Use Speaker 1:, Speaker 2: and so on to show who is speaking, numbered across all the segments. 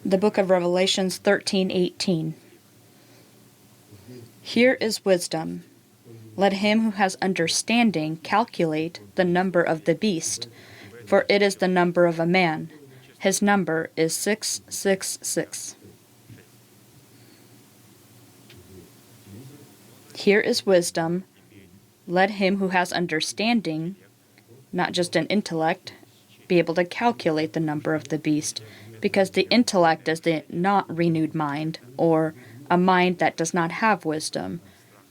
Speaker 1: The book of Revelations 13:18. Here is wisdom. Let him who has understanding calculate the number of the beast, for it is the number of a man. His number is 666. Here is wisdom. Let him who has understanding, not just an intellect, be able to calculate the number of the beast, because the intellect is the not renewed mind, or a mind that does not have wisdom,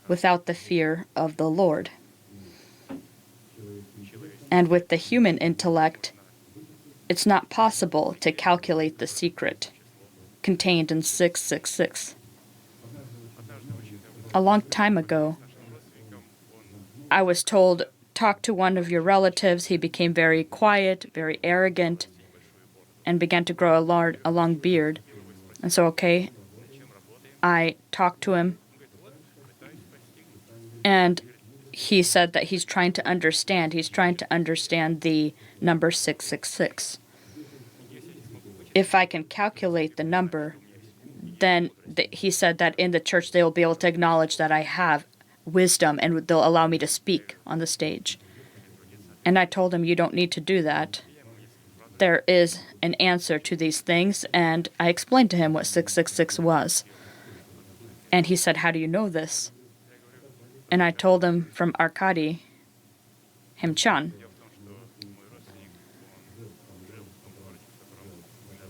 Speaker 1: without the fear of the Lord. And with the human intellect, it's not possible to calculate the secret contained in 666. A long time ago, I was told, talk to one of your relatives. He became very quiet, very arrogant, and began to grow a long beard. And so, I talked to him, and he said that he's trying to understand. He's trying to understand the number 666. If I can calculate the number, then he said that in the church they will be able to acknowledge that I have wisdom and they'll allow me to speak on the stage. And I told him, you don't need to do that. There is an answer to these things, and I explained to him what 666 was. And he said, how do you know this? And I told him from Arkady Himchan.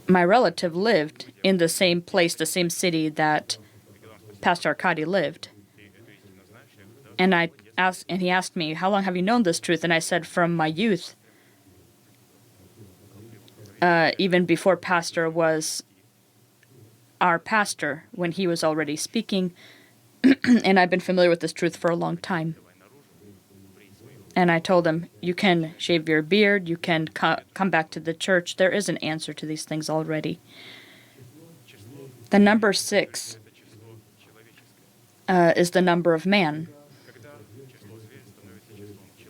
Speaker 1: My relative lived in the same place, the same city that Pastor Arkady lived. And he asked me, how long have you known this truth? And I said, from my youth, even before Pastor was our pastor, when he was already speaking, and I've been familiar with this truth for a long time. And I told him, you can shave your beard, you can come back to the church. There is an answer to these things already. The number 6 is the number of man.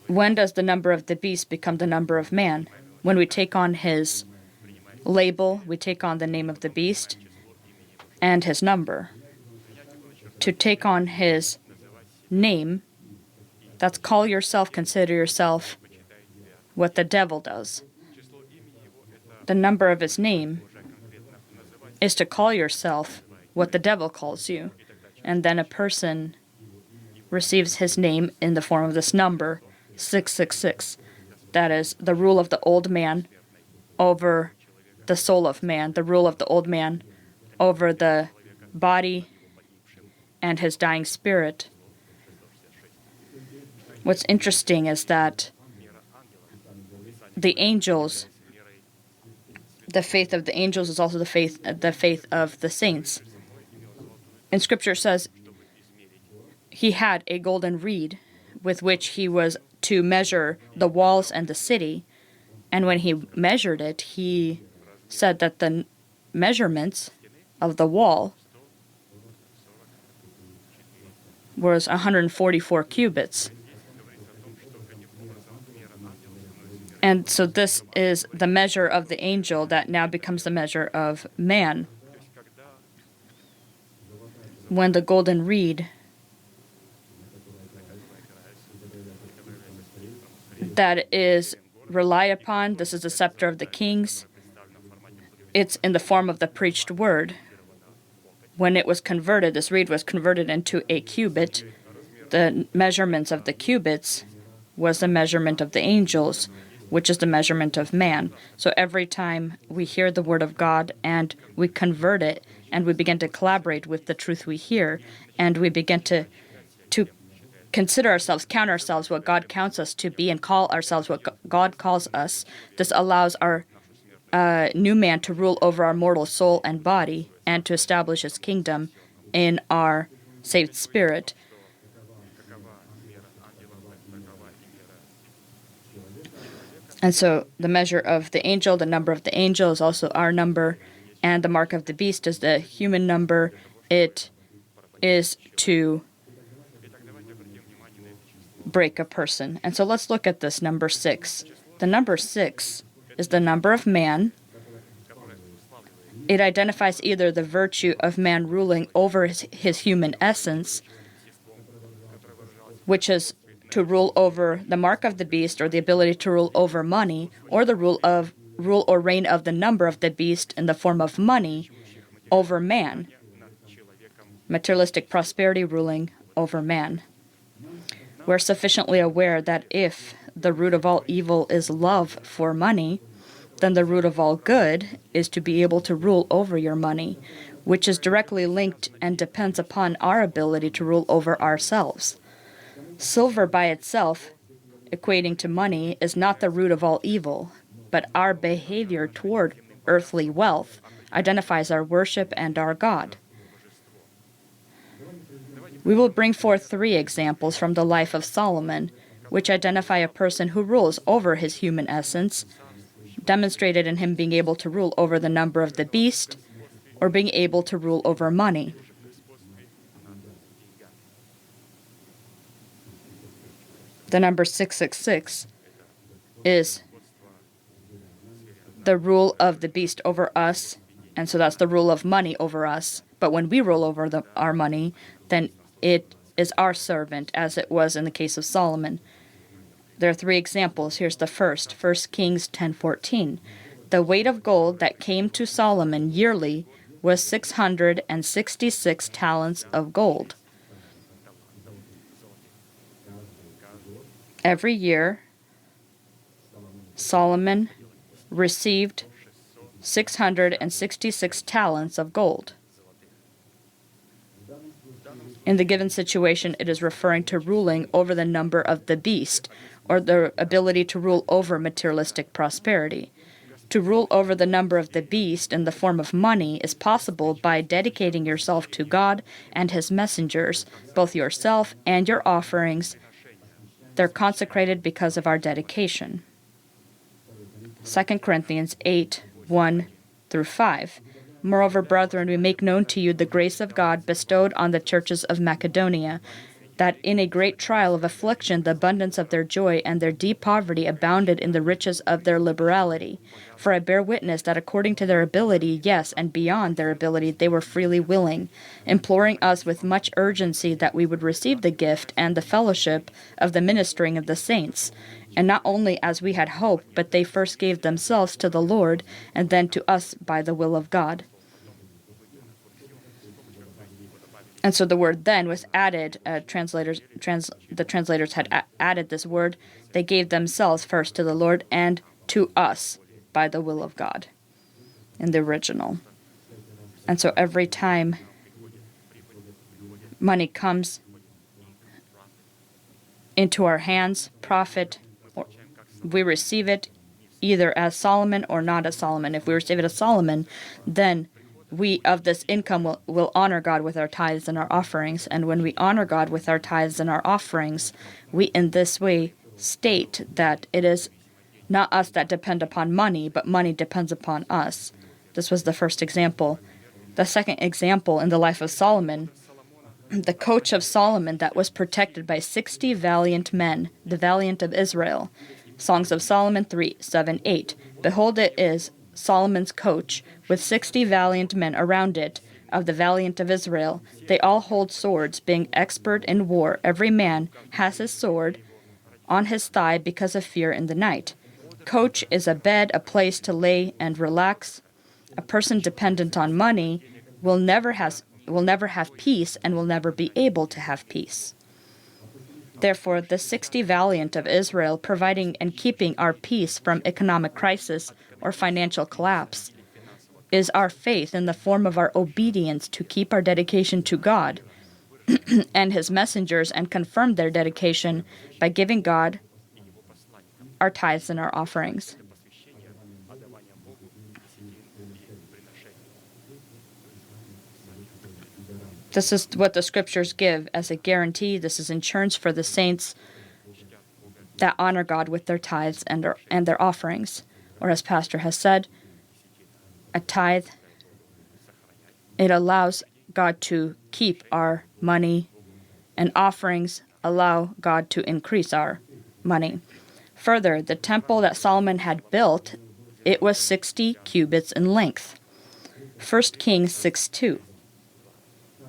Speaker 1: When does the number of the beast become the number of man? When we take on his label, we take on the name of the beast and his number. To take on his name, that's call yourself, consider yourself, what the devil does. The number of his name is to call yourself what the devil calls you. And then a person receives his name in the form of this number, 666. That is the rule of the old man over the soul of man, the rule of the old man over the body and his dying spirit. What's interesting is that the angels, the faith of the angels is also the faith of the saints. And Scripture says he had a golden reed with which he was to measure the walls and the city. And when he measured it, he said that the measurements of the wall was 144 cubits. And so this is the measure of the angel that now becomes the measure of man. When the golden reed that is relied upon, this is the scepter of the kings, it's in the form of the preached word. When it was converted, this reed was converted into a cubit. The measurements of the cubits was the measurement of the angels, which is the measurement of man. So every time we hear the word of God and we convert it and we begin to collaborate with the truth we hear and we begin to consider ourselves, count ourselves what God counts us to be and call ourselves what God calls us, this allows our new man to rule over our mortal soul and body and to establish his kingdom in our saved spirit. And so the measure of the angel, the number of the angel is also our number, and the mark of the beast is the human number. It is to break a person. And so let's look at this number 6. The number 6 is the number of man It identifies either the virtue of man ruling over his human essence, which is to rule over the mark of the beast or the ability to rule over money, or the rule or reign of the number of the beast in the form of money over man. Materialistic prosperity ruling over man. We're sufficiently aware that if the root of all evil is love for money, then the root of all good is to be able to rule over your money, which is directly linked and depends upon our ability to rule over ourselves. Silver by itself, equating to money, is not the root of all evil, but our behavior toward earthly wealth identifies our worship and our God. We will bring forth 3 examples from the life of Solomon, which identify a person who rules over his human essence, demonstrated in him being able to rule over the number of the beast, or being able to rule over money. The number 666 is the rule of the beast over us, and so that's the rule of money over us. But when we rule over our money, then it is our servant, as it was in the case of Solomon. There are 3 examples. Here's the first, 1 Kings 10:14. The weight of gold that came to Solomon yearly was 666 talents of gold. Every year, Solomon received 666 talents of gold. In the given situation, it is referring to ruling over the number of the beast, or the ability to rule over materialistic prosperity. To rule over the number of the beast in the form of money is possible by dedicating yourself to God and His messengers, both yourself and your offerings. They're consecrated because of our dedication. 2 Corinthians 8:1-5. Moreover, brethren, we make known to you the grace of God bestowed on the churches of Macedonia, that in a great trial of affliction the abundance of their joy and their deep poverty abounded in the riches of their liberality. For I bear witness that according to their ability, yes, and beyond their ability, they were freely willing, imploring us with much urgency that we would receive the gift and the fellowship of the ministering of the saints. And not only as we had hoped, but they first gave themselves to the Lord, and then to us by the will of God. And so the word "then" was added. The translators had added this word. They gave themselves first to the Lord and to us by the will of God in the original. And so every time money comes into our hands, profit, we receive it either as Solomon or not as Solomon. If we receive it as Solomon, then we of this income will honor God with our tithes and our offerings. And when we honor God with our tithes and our offerings, we in this way state that it is not us that depend upon money, but money depends upon us. This was the first example. The second example in the life of Solomon, the coach of Solomon that was protected by 60 valiant men, the valiant of Israel. Songs of Solomon 3:7-8. Behold, it is Solomon's coach, with 60 valiant men around it, of the valiant of Israel. They all hold swords, being expert in war. Every man has his sword on his thigh because of fear in the night. Coach is a bed, a place to lay and relax. A person dependent on money will never have peace and will never be able to have peace. Therefore, the 60 valiant of Israel, providing and keeping our peace from economic crisis or financial collapse, is our faith in the form of our obedience to keep our dedication to God and His messengers, and confirm their dedication by giving God our tithes and our offerings. This is what the scriptures give as a guarantee. This is insurance for the saints that honor God with their tithes and their offerings. Or as Pastor has said, a tithe, it allows God to keep our money, and offerings allow God to increase our money. Further, the temple that Solomon had built, it was 60 cubits in length. 1 Kings 6:2.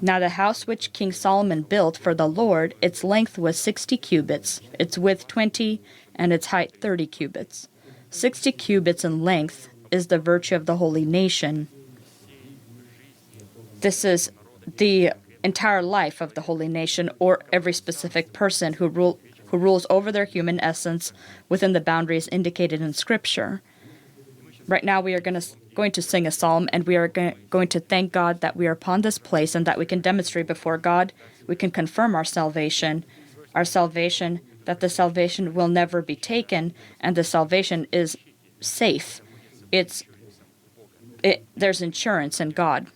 Speaker 1: Now the house which King Solomon built for the Lord, its length was 60 cubits, its width 20, and its height 30 cubits. 60 cubits in length is the virtue of the holy nation. This is the entire life of the holy nation, or every specific person who rules over their human essence within the boundaries indicated in Scripture. Right now we are going to sing a psalm, and we are going to thank God that we are upon this place and that we can demonstrate before God. We can confirm our salvation, that the salvation will never be taken, and the salvation is safe. There's insurance in God.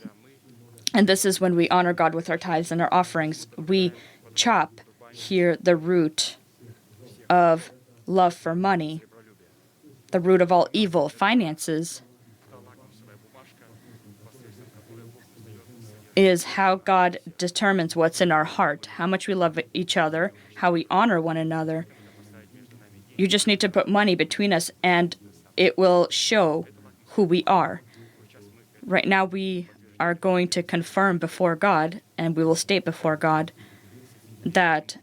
Speaker 1: And this is when we honor God with our tithes and our offerings. We chop here the root of love for money, the root of all evil, finances, is how God determines what's in our heart, how much we love each other, how we honor one another. You just need to put money between us, and it will show who we are. Right now we are going to confirm before God, and we will state before God that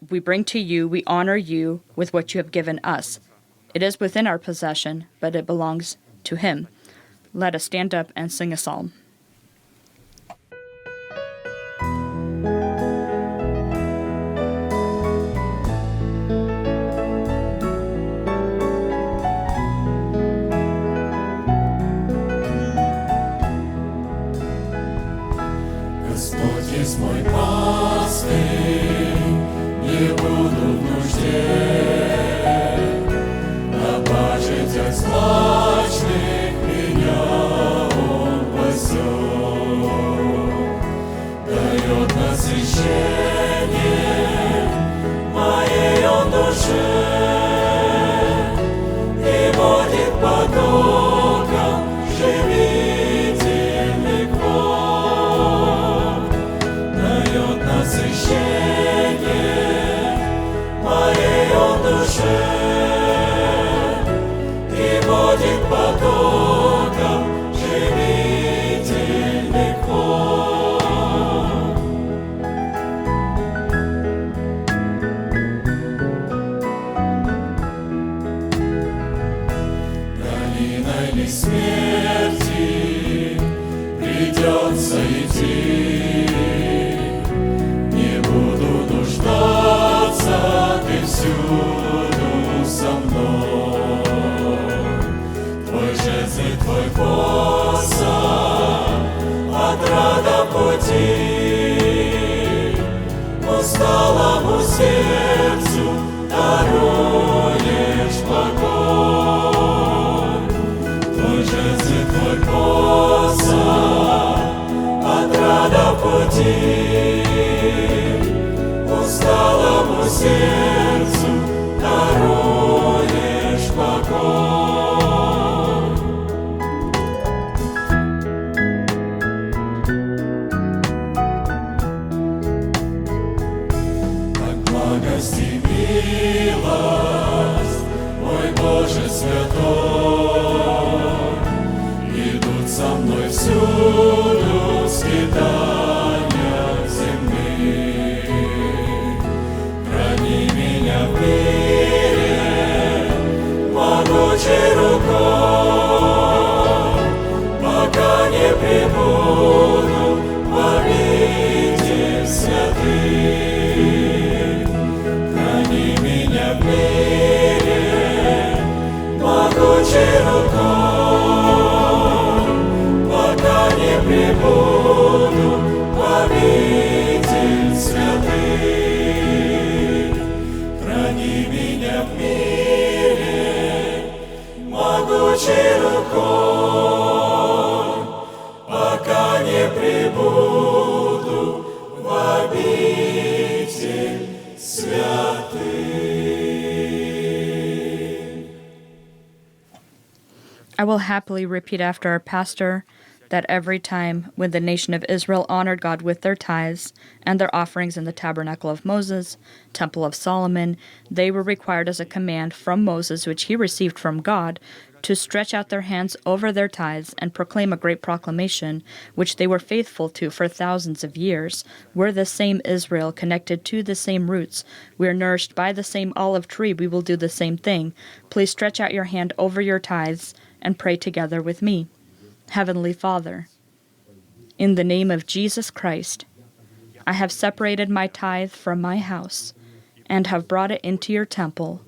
Speaker 1: we bring to you, we honor you with what you have given us. It is within our possession, but it belongs to Him. Let us stand up and sing a psalm.
Speaker 2: Господь есть мой пастырь, не буду в нужде. На пажитях злачных меня Он пасет, дает насыщение моей Он душе и водит потоком живительных вод, дает насыщение моей Он душе и водит потоком живительных вод. Долиной ли смерти придется идти, не буду нуждаться, Ты всюду со мной. Твой жезл, Твой посох, отрада пути, усталому сердцу даруешь покой. Твой жезл, Твой посох, отрада пути, усталому сердцу даруешь покой. Как благость и милость, мой Боже святой, идут со мной всюду скитания земных. Храни меня в мире могучей рукой, пока не прибуду в обитель святых. Храни меня в мире могучей рукой, пока не прибуду в обитель святых. Храни меня в мире могучей рукой, пока не прибуду в обитель святых.
Speaker 1: I will happily repeat after our pastor that every time when the nation of Israel honored God with their tithes and their offerings in the tabernacle of Moses, temple of Solomon, they were required as a command from Moses, which he received from God, to stretch out their hands over their tithes and proclaim a great proclamation, which they were faithful to for thousands of years. We're the same Israel, connected to the same roots. We're nourished by the same olive tree. We will do the same thing. Please stretch out your hand over your tithes and pray together with me. Heavenly Father, in the name of Jesus Christ, I have separated my tithe from my house and have brought it into your temple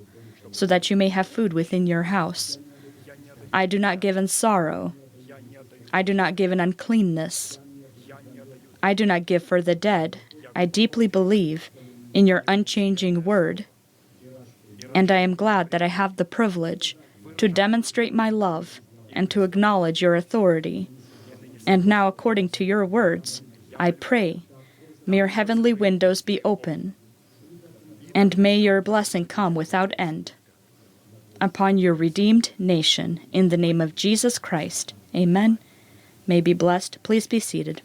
Speaker 1: so that you may have food within your house. I do not give in sorrow. I do not give in uncleanness. I do not give for the dead. I deeply believe in your unchanging word, and I am glad that I have the privilege to demonstrate my love and to acknowledge your authority. And now, according to your words, I pray, may your heavenly windows be open, and may your blessing come without end upon your redeemed nation, in the name of Jesus Christ. Amen. May be blessed. Please be seated.